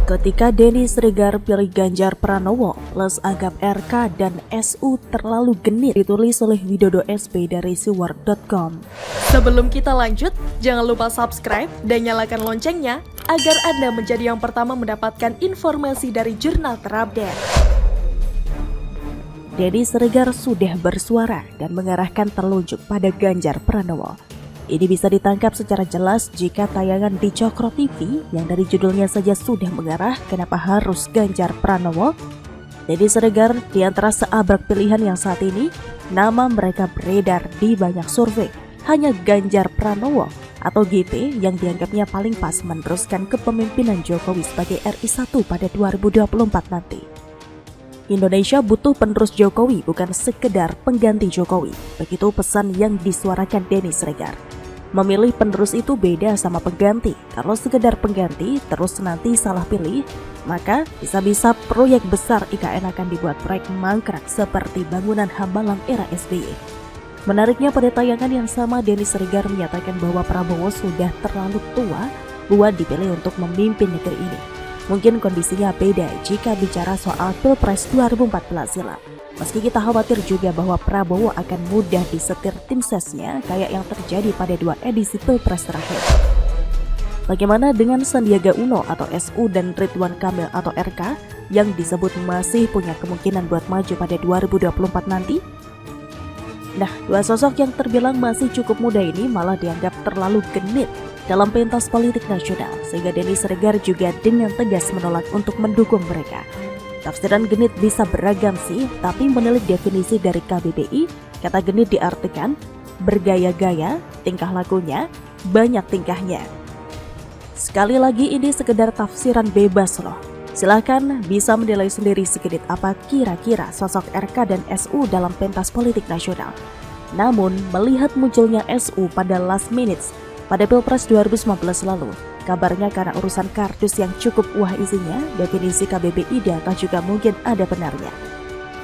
Ketika Denny Sregar pilih Ganjar Pranowo, plus anggap RK dan SU terlalu genit, ditulis oleh Widodo SP dari siwar.com. Sebelum kita lanjut, jangan lupa subscribe dan nyalakan loncengnya agar Anda menjadi yang pertama mendapatkan informasi dari jurnal terupdate. Denny Sregar sudah bersuara dan mengarahkan telunjuk pada Ganjar Pranowo. Ini bisa ditangkap secara jelas jika tayangan di Cokro TV yang dari judulnya saja sudah mengarah kenapa harus Ganjar Pranowo. Denny Sregar di antara seabrak pilihan yang saat ini, nama mereka beredar di banyak survei. Hanya Ganjar Pranowo atau GP yang dianggapnya paling pas meneruskan kepemimpinan Jokowi sebagai RI1 pada 2024 nanti. Indonesia butuh penerus Jokowi, bukan sekedar pengganti Jokowi. Begitu pesan yang disuarakan Denny Sregar. Memilih penerus itu beda sama pengganti. Kalau sekedar pengganti terus nanti salah pilih, maka bisa-bisa proyek besar IKN akan dibuat proyek mangkrak seperti bangunan Hambalang era SBY. Menariknya pada tayangan yang sama, Denny Sregar menyatakan bahwa Prabowo sudah terlalu tua buat dipilih untuk memimpin negeri ini. Mungkin kondisinya beda jika bicara soal Pilpres 2014 silam. Meski kita khawatir juga bahwa Prabowo akan mudah disetir tim sesnya kayak yang terjadi pada 2 edisi Pilpres terakhir. Bagaimana dengan Sandiaga Uno atau SU dan Ridwan Kamil atau RK yang disebut masih punya kemungkinan buat maju pada 2024 nanti? Nah, dua sosok yang terbilang masih cukup muda ini malah dianggap terlalu genit dalam pentas politik nasional, sehingga Denny Sregar juga dengan tegas menolak untuk mendukung mereka. Tafsiran genit bisa beragam sih, tapi menilik definisi dari KBBI, kata genit diartikan bergaya-gaya, tingkah lakunya, banyak tingkahnya. Sekali lagi ini sekedar tafsiran bebas loh. Silahkan bisa menilai sendiri segenit apa kira-kira sosok RK dan SU dalam pentas politik nasional. Namun, melihat munculnya SU pada last minutes pada Pilpres 2019 lalu, kabarnya karena urusan kardus yang cukup wah isinya, definisi KBBI data juga mungkin ada benarnya.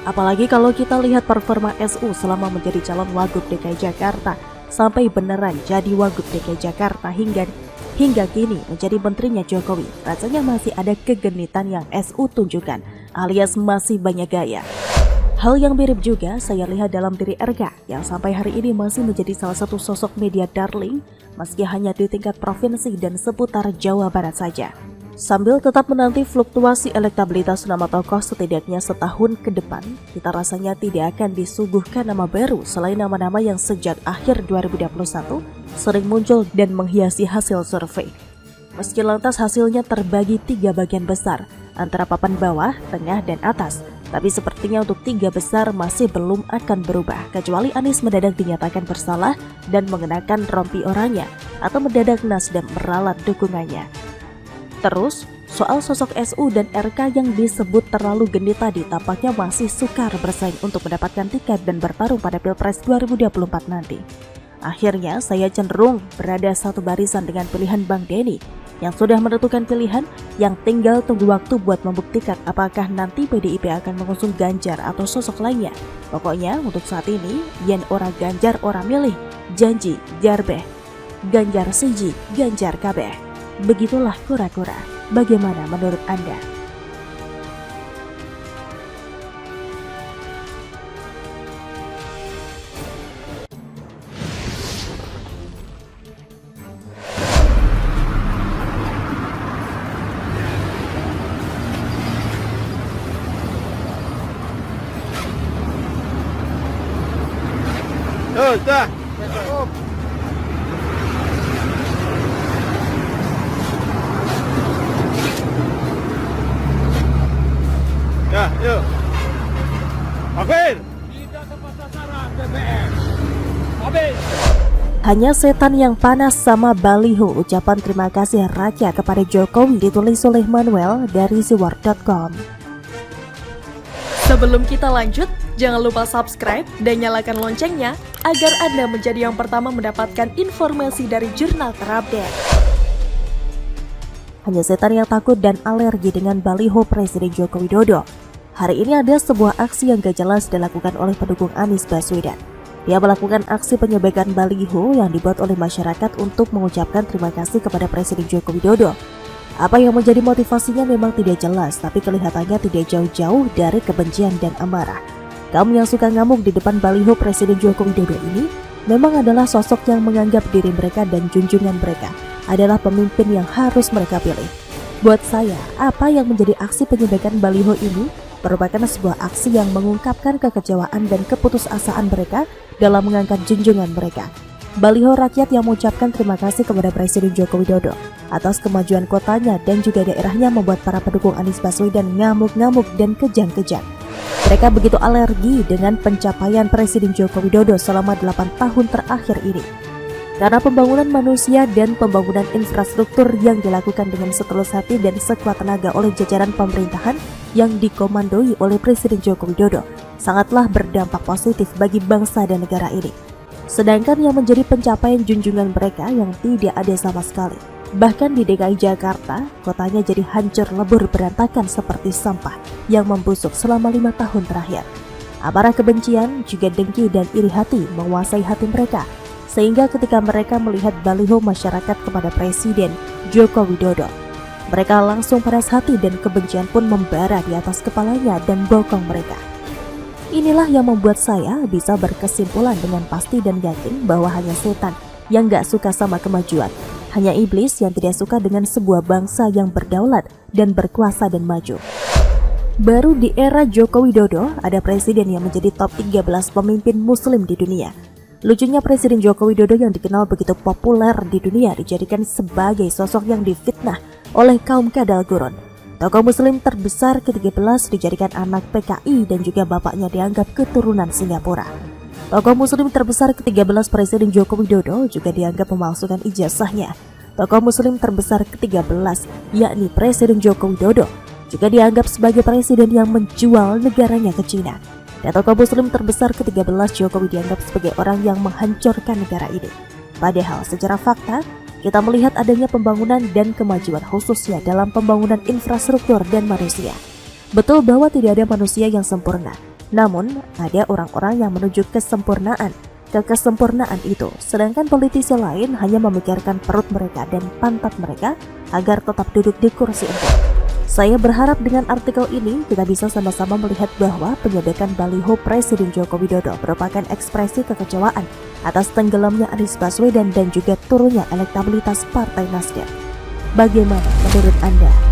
Apalagi kalau kita lihat performa SU selama menjadi calon Wagub DKI Jakarta, sampai beneran jadi Wagub DKI Jakarta hingga kini menjadi menterinya Jokowi, rasanya masih ada kegenitan yang SU tunjukkan, alias masih banyak gaya. Hal yang mirip juga saya lihat dalam diri RK yang sampai hari ini masih menjadi salah satu sosok media darling meski hanya di tingkat provinsi dan seputar Jawa Barat saja. Sambil tetap menanti fluktuasi elektabilitas nama tokoh setidaknya setahun ke depan, kita rasanya tidak akan disuguhkan nama baru selain nama-nama yang sejak akhir 2021 sering muncul dan menghiasi hasil survei. Meski lantas hasilnya terbagi 3 bagian besar antara papan bawah, tengah, dan atas, tapi sepertinya untuk 3 besar masih belum akan berubah, kecuali Anies mendadak dinyatakan bersalah dan mengenakan rompi oranye, atau mendadak Nasdem meralat dukungannya. Terus, soal sosok SU dan RK yang disebut terlalu genit tadi tampaknya masih sukar bersaing untuk mendapatkan tiket dan bertarung pada Pilpres 2024 nanti. Akhirnya, saya cenderung berada satu barisan dengan pilihan Bang Denny, yang sudah menentukan pilihan, yang tinggal tunggu waktu buat membuktikan apakah nanti PDIP akan mengusung Ganjar atau sosok lainnya. Pokoknya untuk saat ini, yen ora Ganjar ora milih, janji jarbeh, Ganjar siji, Ganjar kabeh. Begitulah kura-kura. Bagaimana menurut Anda? Dah. Ya, yuk. Habis. Tidak tepat sasaran BBM. Habis. Hanya setan yang panas sama baliho ucapan terima kasih raja kepada Jokowi, ditulis oleh Manuel dari siwar.com. Sebelum kita lanjut, jangan lupa subscribe dan nyalakan loncengnya agar Anda menjadi yang pertama mendapatkan informasi dari jurnal terupdate. Hanya setan yang takut dan alergi dengan baliho Presiden Joko Widodo. Hari ini ada sebuah aksi yang gak jelas dilakukan oleh pendukung Anies Baswedan. Dia melakukan aksi penyebekan baliho yang dibuat oleh masyarakat untuk mengucapkan terima kasih kepada Presiden Joko Widodo. Apa yang menjadi motivasinya memang tidak jelas, tapi kelihatannya tidak jauh-jauh dari kebencian dan amarah. Kaum yang suka ngamuk di depan baliho Presiden Joko Widodo ini memang adalah sosok yang menganggap diri mereka dan junjungan mereka adalah pemimpin yang harus mereka pilih. Buat saya, apa yang menjadi aksi penyebekan baliho ini merupakan sebuah aksi yang mengungkapkan kekecewaan dan keputusasaan mereka dalam mengangkat junjungan mereka. Baliho rakyat yang mengucapkan terima kasih kepada Presiden Joko Widodo atas kemajuan kotanya dan juga daerahnya membuat para pendukung Anies Baswedan ngamuk-ngamuk dan kejang-kejang. Mereka begitu alergi dengan pencapaian Presiden Joko Widodo selama 8 tahun terakhir ini. Karena pembangunan manusia dan pembangunan infrastruktur yang dilakukan dengan setulus hati dan sekuat tenaga oleh jajaran pemerintahan yang dikomandoi oleh Presiden Joko Widodo sangatlah berdampak positif bagi bangsa dan negara ini. Sedangkan yang menjadi pencapaian junjungan mereka yang tidak ada sama sekali. Bahkan di DKI Jakarta, kotanya jadi hancur lebur berantakan seperti sampah yang membusuk selama 5 tahun terakhir. Amarah kebencian, juga dengki dan iri hati menguasai hati mereka. Sehingga ketika mereka melihat baliho masyarakat kepada Presiden Joko Widodo, mereka langsung panas hati dan kebencian pun membara di atas kepalanya dan bokong mereka. Inilah yang membuat saya bisa berkesimpulan dengan pasti dan yakin bahwa hanya setan yang gak suka sama kemajuan. Hanya iblis yang tidak suka dengan sebuah bangsa yang berdaulat dan berkuasa dan maju. Baru di era Joko Widodo, ada presiden yang menjadi top 13 pemimpin muslim di dunia. Lucunya Presiden Joko Widodo yang dikenal begitu populer di dunia dijadikan sebagai sosok yang difitnah oleh kaum kadal gurun. Tokoh muslim terbesar ke-13 dijadikan anak PKI dan juga bapaknya dianggap keturunan Singapura. Tokoh muslim terbesar ke-13 Presiden Joko Widodo juga dianggap memalsukan ijazahnya. Tokoh muslim terbesar ke-13 yakni Presiden Joko Widodo juga dianggap sebagai presiden yang menjual negaranya ke Cina. Dan tokoh muslim terbesar ke-13 Jokowi dianggap sebagai orang yang menghancurkan negara ini. Padahal secara fakta, kita melihat adanya pembangunan dan kemajuan khususnya dalam pembangunan infrastruktur dan manusia. Betul bahwa tidak ada manusia yang sempurna, namun ada orang-orang yang menuju kesempurnaan. Kesempurnaan itu, sedangkan politisi lain hanya memikirkan perut mereka dan pantat mereka agar tetap duduk di kursi empuk. Saya berharap dengan artikel ini kita bisa sama-sama melihat bahwa penyebekan baliho Presiden Joko Widodo merupakan ekspresi kekecewaan atas tenggelamnya Anies Baswedan dan juga turunnya elektabilitas Partai Nasdem. Bagaimana menurut Anda?